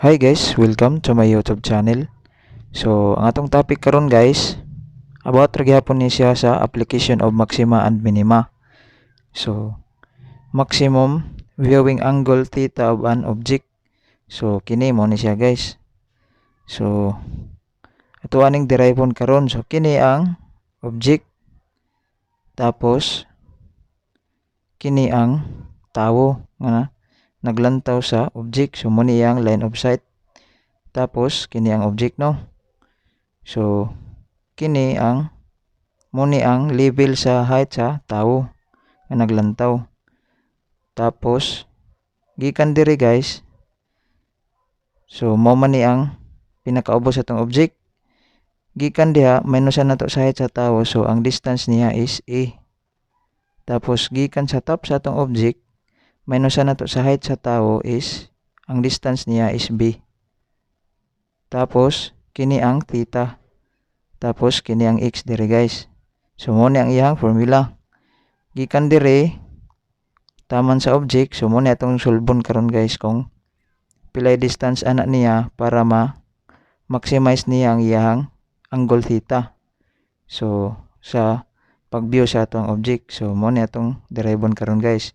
Hi guys, welcome to my YouTube channel. So, ang atong topic karon guys, about ra gyapon ni siya sa application of maxima and minima. So, maximum viewing angle theta of an object. So, kini mo ni siya guys. So, ato aning derivon karon. So, kini ang object. Tapos, kini ang tawo nga naglantaw sa object. So, mo ni ang line of sight. Tapos, kini ang object no. So, kini ang muni ang level sa height sa tawo nga naglantaw. Tapos gikan diri guys, so mao man ni ang pinakaubos sa tong object. Gikan diha minusan nato sa height sa tawo, so ang distance niya is a. Tapos gikan sa top sa tong object, minusan nato sa height sa tawo is ang distance niya is b. Tapos kini ang theta. Tapos kini ang x diri guys. So mo ni ang iyang formula. Gikan dire taman sa object, so mo ni atong sulbon karon guys kung pilay distance ana niya para maximize niya ang iyang angle theta. So sa pag-view sa atong object, so mo ni atong derivon karon guys.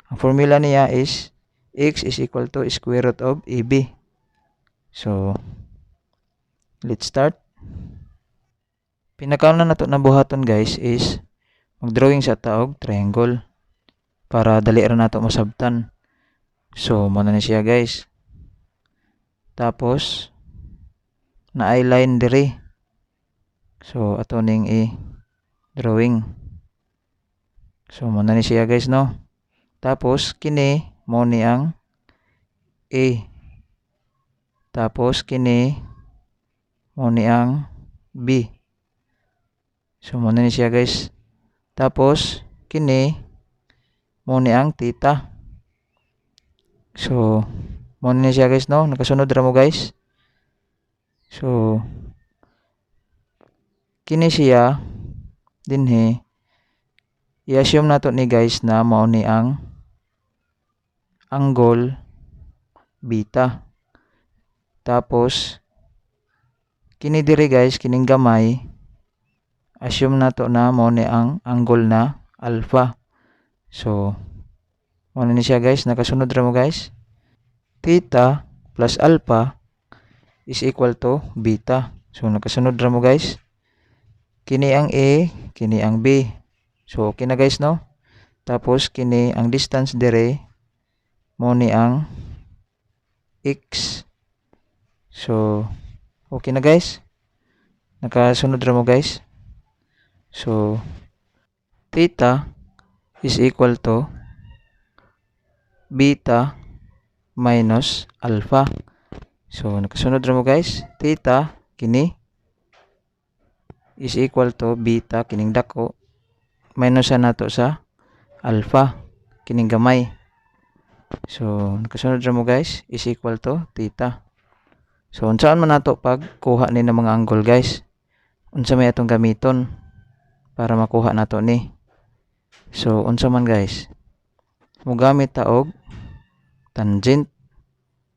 Ang formula niya is x is equal to square root of AB. So let's start. Pinakauna nato na buhaton guys is mag-drawing sa taog triangle para dali ra nato masabtan. So mo na ni siya guys. Tapos na line diri. So ato ning i-drawing. So mo na ni siya guys no. Tapos kini mo ni ang A. Tapos kini mo ni ang B. So mo na ni siya guys. Tapos kini mo ni ang theta. So mo na ni siya guys no. Nakasunod ra mo guys. So kini siya dinhi i-assume nato ni guys na mao ni ang angle beta. Tapos kini diri guys, kining gamay, assume nato na mao ni ang angle na alpha. So mao ni siya guys, nakasunod ra mo guys. Theta plus alpha is equal to beta. So nakasunod ra mo guys. Kini ang A, kini ang B. So okay na guys no. Tapos kini ang distance dire mo ni ang x. So okay na guys. Nakasunod ra mo guys. So theta is equal to beta minus alpha. So nakasunod ra mo guys. Theta kini is equal to beta kining dako minus nato sa alpha kining gamay. So nakasunod ra mo guys is equal to theta. So unsaan man nato pag kuha ni ng mga angle guys? Unsa may atong gamiton para makuha nato ni? So unsa man guys? Mogamit ta og tangent.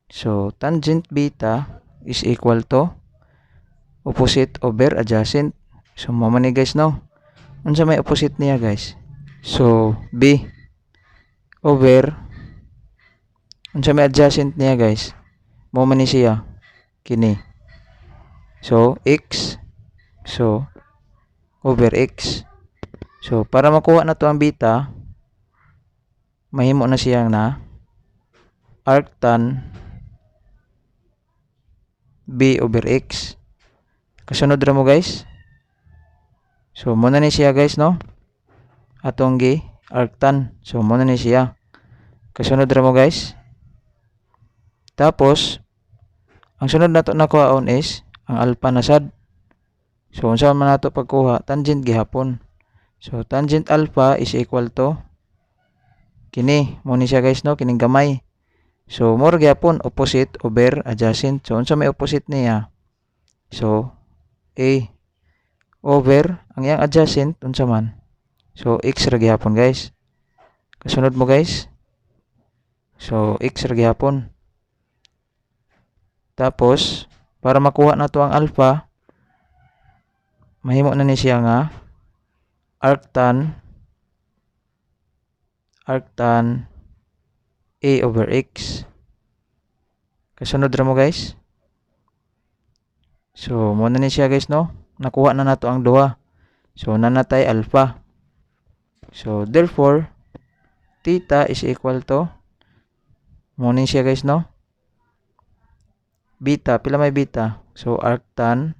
So tangent beta is equal to opposite over adjacent. So mo man ni guys no. Unsa may opposite niya guys? So b over unsa may adjacent niya guys? Mo man ni siya kini. So x so over x. So para makuha na to ang beta, mahimo na siya na arctan b over x. Kasunod ra mo guys. So mo na ni siya guys no. Atong gi arctan. So mo na ni siya. Kasunod ra mo guys. Tapos ang sunod nato nakuhaon is ang alpha na sad. So unsa man nato pagkuha? Tangent gihapon. So tangent alpha is equal to kini mo ni siya guys no, kining gamay. So more gyapon opposite over adjacent. So unsa may opposite niya? So a over ang iyang adjacent unsa man? So x ra gyapon guys. Kasunod mo guys. So x ra gyapon. Tapos para makuha na to ang alpha, mahimo na ni siya nga arctan a over x. Kasunod ra mo guys. So mo na ni siya guys, no? Nakuha na nato ang duha. So nanatay alpha. So therefore theta is equal to, mo ni siya guys, no? Beta, pila may beta? So arctan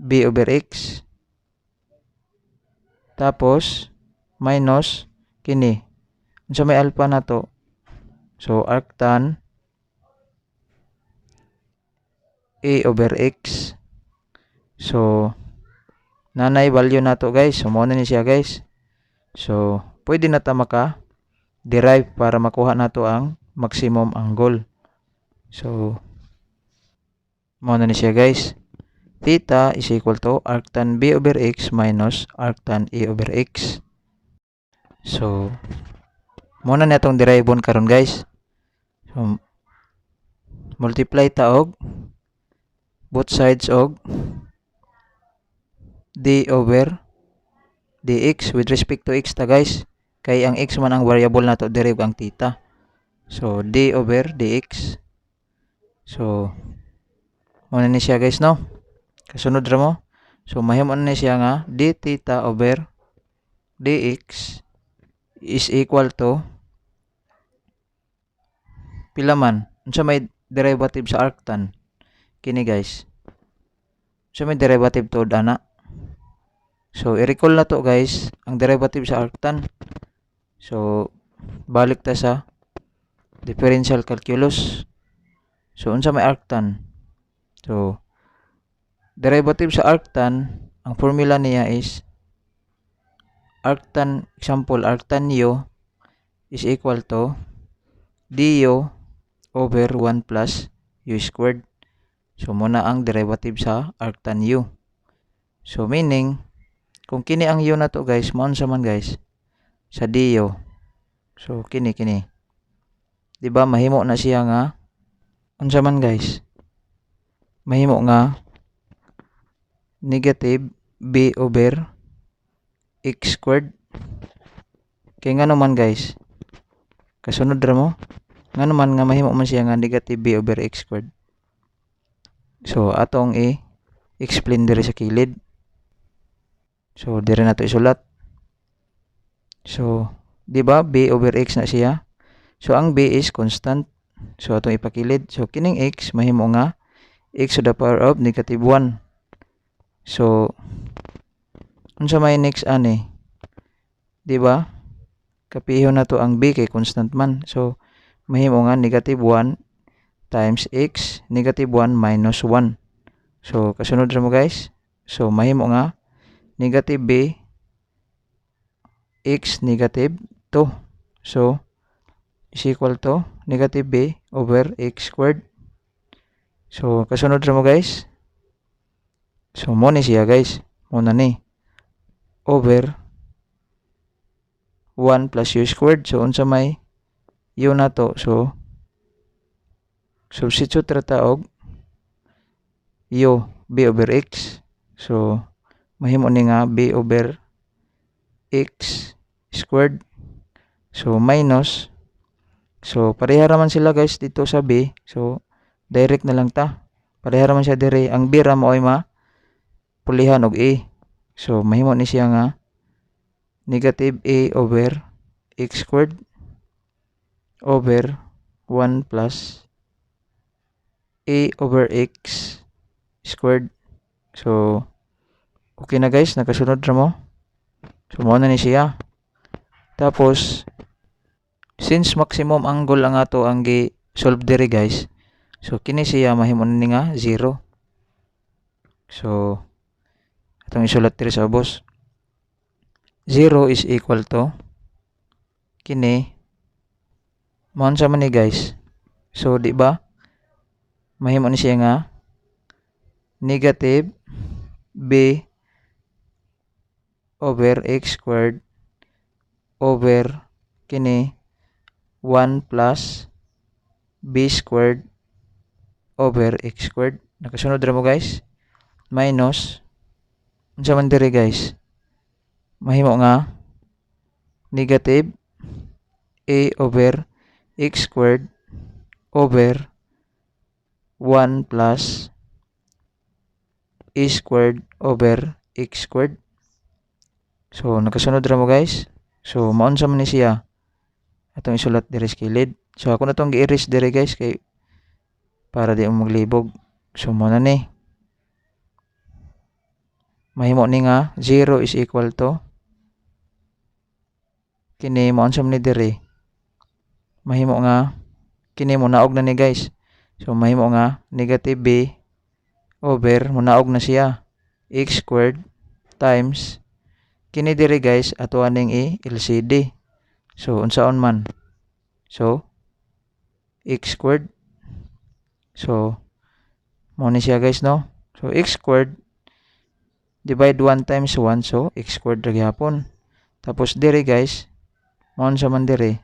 b over x. Tapos minus kini. Unsa may alpha na to? So arctan a over x. So nanay value na to guys. So mo na ni siya guys. So pwede na ta maka derive para makuha nato ang maximum angle. So mo na ni siya guys. Theta is equal to arctan b over x minus arctan a over x. So mo na natong derivon karon guys. So multiply ta og both sides og d over dx with respect to x ta guys. Kay ang x man ang variable nato, derive ang theta. So d over dx. So mo na ni siya guys, no? Kasunod ra mo. So mahimo na ni siya nga d theta over dx is equal to pila man? Unsa may derivative sa arctan? Kini guys. Unsa may derivative to ana? So i-recall na to guys ang derivative sa arctan. So balik ta sa differential calculus. So unsa may arctan? So derivative sa arctan, ang formula niya is arctan, example, arctan u is equal to du over 1 plus u squared. So muna ang derivative sa arctan u. So meaning, kung kini ang u na to guys, maun sa man guys, sa du. So kini. Diba mahimo na siya nga, unsa man guys, mahimo nga negative b over x squared. Kaya nga naman guys, kasunod ra mo, nga naman nga mahimo man siya nga negative b over x squared. So atong i-explain diri sa kilid. So diri nato isulat. So di ba b over x na siya? So ang b is constant. So atong ipakilid. So kining x mahimo nga x to the power of negative 1. So unsa may next ani? Di ba? Kapihon na to ang b kay constant man. So mahimo nga negative 1 times x, negative 1 minus 1. So kasunod ra mo guys. So mahimo nga negative b x negative 2. So is equal to negative b over x squared. So kasunod ra mo guys. So mo ni siya guys. Mo na ni over 1 plus u squared. So unsa may u na to? So substitute ra ta og u b over x. So mahimo ni nga b over x squared. So minus. So pareha raman sila guys dito sa b. So direct na lang ta. Pareha raman siya dire. Ang b ra mo ay pulihan og a. So mahimo ni siya nga negative a over x squared over 1 plus a over x squared. So okay na guys, nakasunod ra mo. So mo na ni siya. Tapos since maximum angle ang ato ang gi-solve diri guys. So kini siya mahimo ni nga 0. So atong isulat diri sa ubos. 0 is equal to kini maun sa man ni guys. So di ba mahimo ni siya nga negative b over x squared over kini 1 plus b squared over x squared. Nakasunod ra mo guys. Minus unsa man diri guys? Mahimo nga negative a over x squared over 1 plus a squared over x squared. So nakasunod ra mo guys. So maunsa man ni siya? Atong isulat diri sa kilid. So ako na tong gi-erase diri guys kay para di mo maglibog. So mo na ni. Mahimo ni nga 0 is equal to kini maunsa man ni diri. Mahimo nga kini mo naog na ni guys. So mahimo nga negative b over mo naog na siya x squared times kini diri guys ato aning i-LCD. So unsaon man? So x squared. So mo ni siya guys no. So x squared divide 1 times 1 so x squared ra gyapon. Tapos diri guys mo unsa man diri?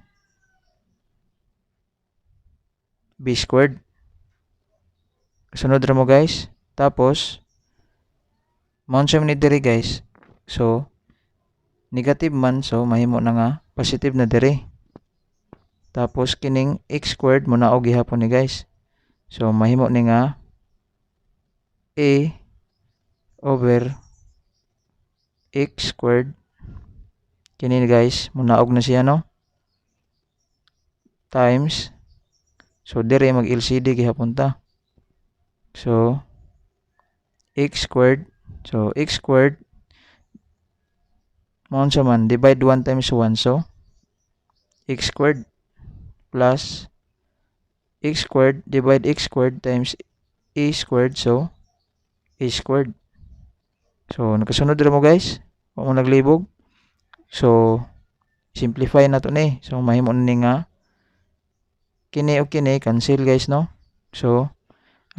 B squared. Sunod ra mo guys. Tapos mo unsa man ni diri guys? So negative man so mahimo na nga positive na diri. Tapos kining x squared mo naog gihapon ni guys. So mahimo ni nga a over x squared kini guys mo naog na siya no times so dire mag LCD gihapon ta. So x squared mo unsa man divide 1 times 1 so x squared plus x squared divide x squared times a squared so a squared. So nakasunod ra mo guys. Wa mo naglibog. So simplify na to ni. So mahimo ni nga kini o kini cancel guys no. So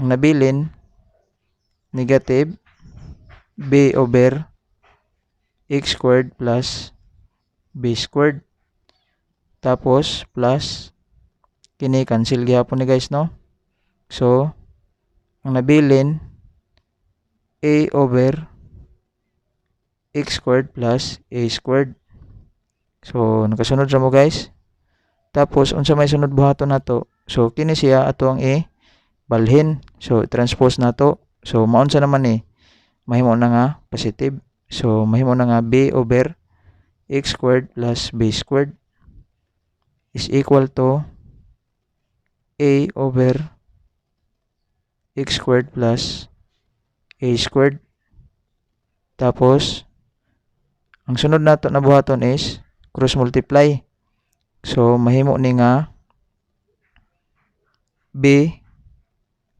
ang nabilin negative b over x squared plus b squared. Tapos plus kini cancel gyapon ni guys no. So ang nabilin a over x squared plus a squared. So nakasunod ra mo guys. Tapos unsa may sunod buhaton nato? So kini siya ato ang balhin. So transpose nato. So maunsa naman ni? Mahimo na nga positive. So mahimo na nga b over x squared plus b squared is equal to a over x squared plus a squared. Tapos ang sunod nato na buhaton is cross multiply. So mahimo ni nga b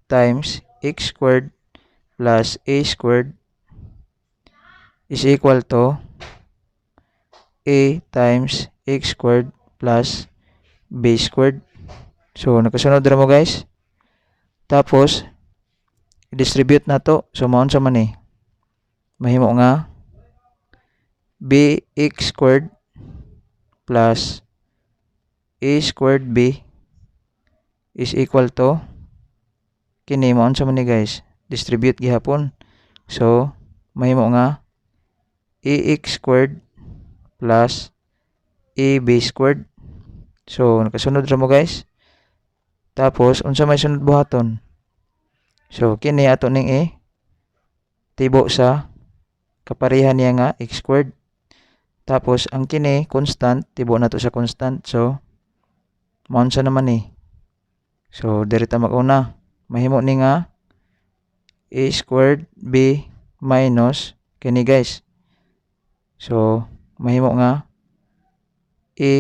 times x squared plus a squared is equal to a times x squared plus b squared. So nakasunod ra mo guys. Tapos i-distribute nato. So maunsa man ni? Mahimo nga bx squared plus a squared b is equal to kini maunsa man ni guys? Distribute gihapon. So mahimo nga ax squared plus ab squared. So nakasunod ra mo guys. Tapos unsa may sunod buhaton? So kini ato ning tibo sa kaparehan niya nga x squared. Tapos ang kini constant tibo nato sa constant. So maunsa naman ni? So diri ta mag-una. Mahimo ni nga a squared b minus kini guys. So mahimo nga a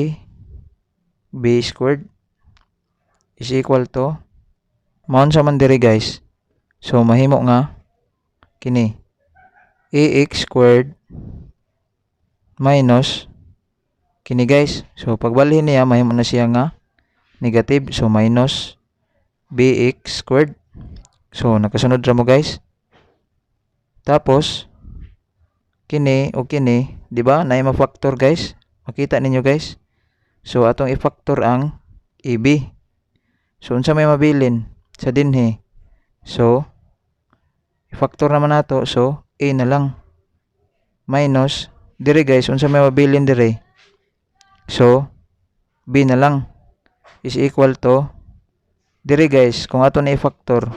b squared is equal to maunsa man diri guys. So mahimo nga kini ax squared minus kini guys. So pagbalhin niya mahimo na siya nga negative. So minus bx squared. So nakasunod ra mo guys. Tapos kini o kini, di ba? Naay ma-factor guys. Makita ninyo guys. So atong i-factor ang ab. So unsa may mabilin sa dinhi? So, i-factor naman nato. So, a na lang. Minus, dire guys, unsa may mabilin dire. So, b na lang is equal to, dire guys, kung ato na i-factor,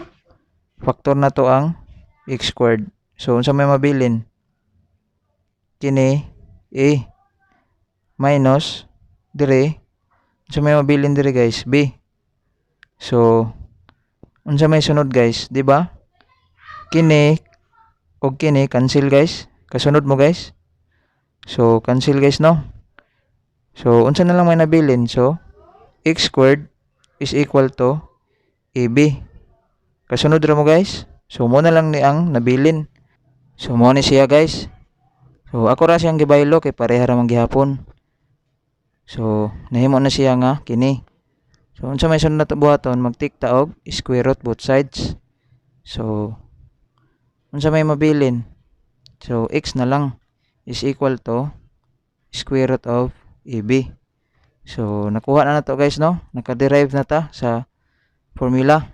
factor na to ang x squared. So, unsa may mabilin? Kini, a. Minus, dire, unsa may mabilin dire guys? B. So, unsa may sunod guys? Diba? Kini, o kini, cancel guys. Kasunod mo guys. So, cancel guys, no? So, unsa na lang may nabilin? So, x squared is equal to AB. Kasunod ra mo guys. So, mo na lang ni ang nabilin. So, mo ni siya guys. So, ako ra siyang gibaylo kay pareha ra man gihapon. So, nahimo na siya nga kini. So, unsa may sunod na buhaton, mag-take ta og square root both sides. So, unsa may mabilin? So, x na lang is equal to square root of AB. So, nakuha na to guys, no? Naka-derive na ta sa formula.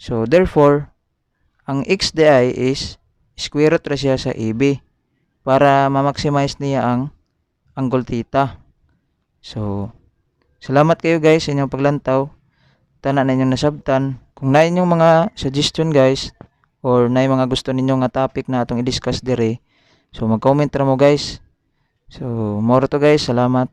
So, therefore, ang x di is square root ra siya sa AB para ma-maximize niya ang angle theta. So, salamat kayo guys sa inyong paglantaw. Tanan na inyong nasabtan. Kung na inyong mga suggestion guys or na mga gusto ninyo nga topic na atong i-discuss dire, so mag-comment ra mo guys. So, more to guys. Salamat.